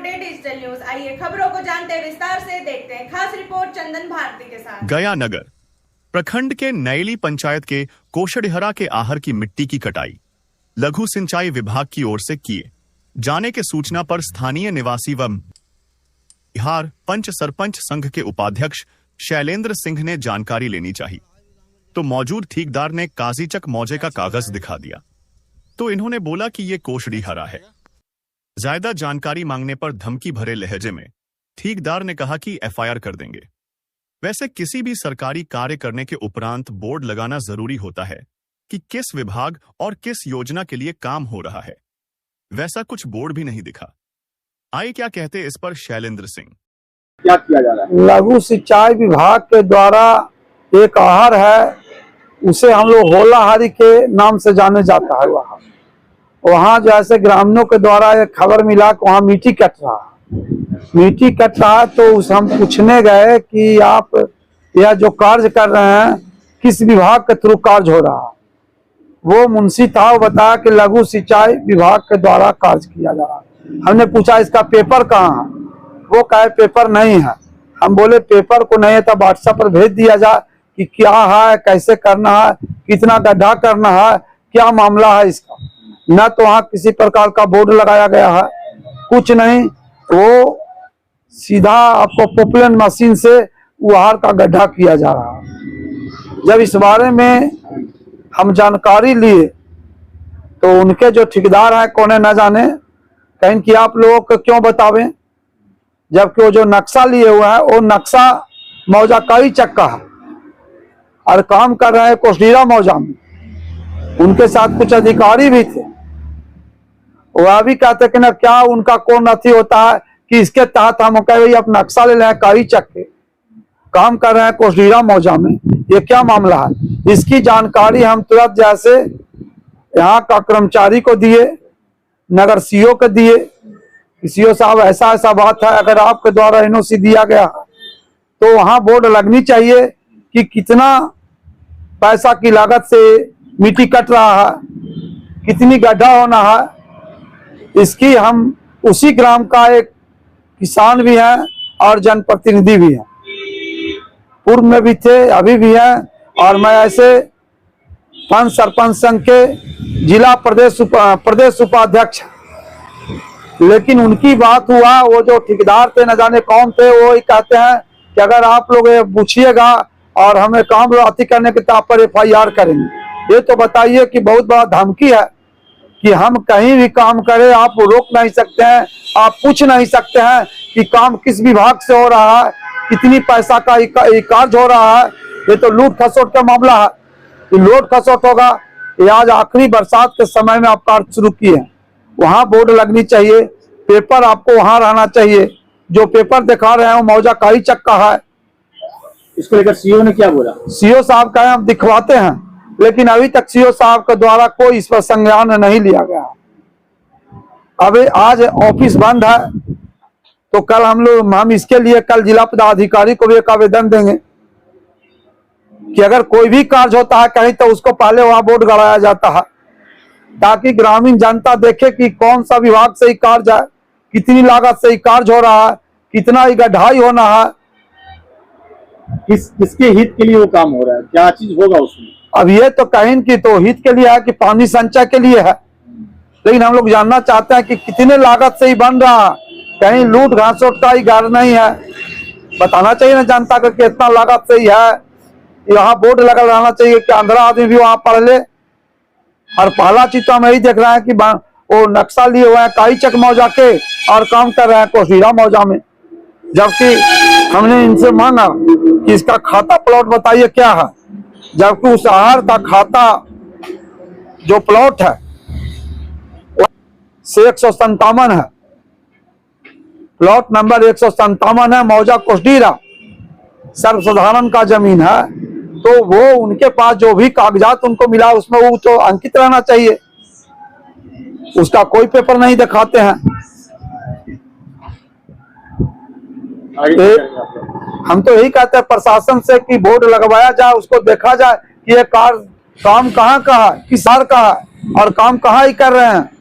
Today digital news. आइए खबरों को जानते हैं विस्तार से, देखते हैं खास रिपोर्ट चंदन भारती के साथ। गया नगर प्रखंड के नैली पंचायत के कोषडिहरा के आहर की मिट्टी की कटाई लघु सिंचाई विभाग की ओर से किए जाने के सूचना पर स्थानीय निवासी व बिहार पंच सरपंच संघ के उपाध्यक्ष शैलेंद्र सिंह ने जानकारी लेनी चाहिए तो मौजूद ठेकेदार ने काजीचक मौजे का कागज दिखा दिया तो इन्होंने बोला कि ये कोषडिहरा है। ज्यादा जानकारी मांगने पर धमकी भरे लहजे में ठेकेदार ने कहा कि एफआईआर कर देंगे। वैसे किसी भी सरकारी कार्य करने के उपरांत बोर्ड लगाना जरूरी होता है कि किस विभाग और किस योजना के लिए काम हो रहा है। वैसा कुछ बोर्ड भी नहीं दिखा। आइए क्या कहते इस पर शैलेंद्र सिंह। क्या किया जा रहा है? लघु सिंचाई विभाग के द्वारा एक आहर है, उसे हम लोग होलाहारी के नाम से जाने जाता है। वहाँ जैसे ग्रामीणों के द्वारा एक खबर मिला कि वहाँ मिट्टी कट रहा है तो उस हम पूछने गए कि आप यह जो कार्य कर रहे हैं किस विभाग के थ्रू कार्य हो रहा है। वो मुंशी था, वो बताया कि लघु सिंचाई विभाग के द्वारा कार्य किया जा रहा है। हमने पूछा इसका पेपर कहाँ है, वो कहे पेपर नहीं है। हम बोले पेपर को नहीं है तो व्हाट्सएप पर भेज दिया जाए कि क्या है, कैसे करना है, कितना गड्ढा करना है, क्या मामला है इसका। न तो वहाँ किसी प्रकार का बोर्ड लगाया गया है, कुछ नहीं। वो सीधा आपको पॉपुलर मशीन से उहार का गड्ढा किया जा रहा है। जब इस बारे में हम जानकारी लिए तो उनके जो ठेकेदार हैं कौन न जाने, कहें कि आप लोगों को क्यों बतावें, जबकि वो जो नक्शा लिए हुए हैं वो नक्शा मौजा काजीचक का है और काम कर रहे हैं कोषडिहरा मौजा में। उनके साथ कुछ अधिकारी भी थे, वह भी कहते कि ना क्या उनका कौन अथी होता है कि इसके तहत हम कहे आप नक्शा ले लें काजीचक के, काम कर रहे हैं कोषडिहरा मौजा में, ये क्या मामला है। इसकी जानकारी हम तुरंत जैसे यहाँ का कर्मचारी को दिए, नगर सीओ को दिए, सीओ साहब ऐसा ऐसा बात है, अगर आपके द्वारा एनओसी दिया गया तो वहाँ बोर्ड लगनी चाहिए कि कितना पैसा की लागत से मिट्टी कट रहा है, कितनी गड्ढा होना है। इसकी हम उसी ग्राम का एक किसान भी हैं और जनप्रतिनिधि भी हैं, पूर्व में भी थे, अभी भी हैं, और मैं ऐसे पंच सरपंच संघ के जिला प्रदेश उपाध्यक्ष। लेकिन उनकी बात हुआ, वो जो ठेकेदार थे न जाने कौन थे, वो ही कहते हैं कि अगर आप लोग ये पूछिएगा और हमें काम अति करने के तौर पर एफआईआर करेंगे। ये तो बताइए कि बहुत बड़ा धमकी है कि हम कहीं भी काम करें, आप रोक नहीं सकते हैं, आप पूछ नहीं सकते हैं कि काम किस विभाग से हो रहा है, कितनी पैसा का कार्य हो रहा है। ये तो लूट खसोट का मामला है, ये लूट खसोट होगा। ये आज आखिरी बरसात के समय में आप कार्य शुरू किए हैं, वहाँ बोर्ड लगनी चाहिए, पेपर आपको वहाँ रहना चाहिए। जो पेपर दिखा रहे हैं वो मौजा काजीचक का है। इसको लेकर सीओ ने क्या बोला? सीओ साहब कहे हम दिखवाते हैं, लेकिन अभी तक सीओ साहब के द्वारा कोई इस पर संज्ञान नहीं लिया गया। अभी आज ऑफिस बंद है तो कल हम इसके लिए कल जिला पदाधिकारी को भी एक आवेदन देंगे कि अगर कोई भी कार्य होता है कहीं तो उसको पहले वहां बोर्ड गड़ाया जाता है, ताकि ग्रामीण जनता देखे कि कौन सा विभाग से ही कार्य है, कितनी लागत से ही कार्य हो रहा है, कितना ही गड्ढाई होना है, किसके हित के लिए वो काम हो रहा है, क्या चीज होगा उसमें। अब ये तो कहीं की तो हित के लिए है कि पानी संचय के लिए है, लेकिन हम लोग जानना चाहते हैं कि कितने लागत से ही बन रहा है, कहीं लूट घासोट का ही घर नहीं है। बताना चाहिए ना जनता को कि इतना लागत से ही है। यहाँ बोर्ड लगा रहना चाहिए कि अंधरा आदमी भी वहां पढ़ ले। और पहला चीज तो हम यही देख रहे हैं कि वो नक्शा लिए हुए हैं काजीचक मौजा के और काम कर रहे हैं कोषडिहरा मौजा में, जबकि हमने इनसे मांगा कि इसका खाता प्लॉट बताइए क्या है, जबकि उस आहर का खाता जो प्लॉट है से 157 है, प्लॉट नंबर 157 है, मौजा कोषडिहरा सर्वसाधारण का जमीन है। तो वो उनके पास जो भी कागजात उनको मिला उसमें वो तो अंकित रहना चाहिए, उसका कोई पेपर नहीं दिखाते हैं। हम तो यही कहते हैं प्रशासन से कि बोर्ड लगवाया जाए, उसको देखा जाए कि ये काम कहाँ का है, किस शहर का है और काम कहाँ ही कर रहे हैं।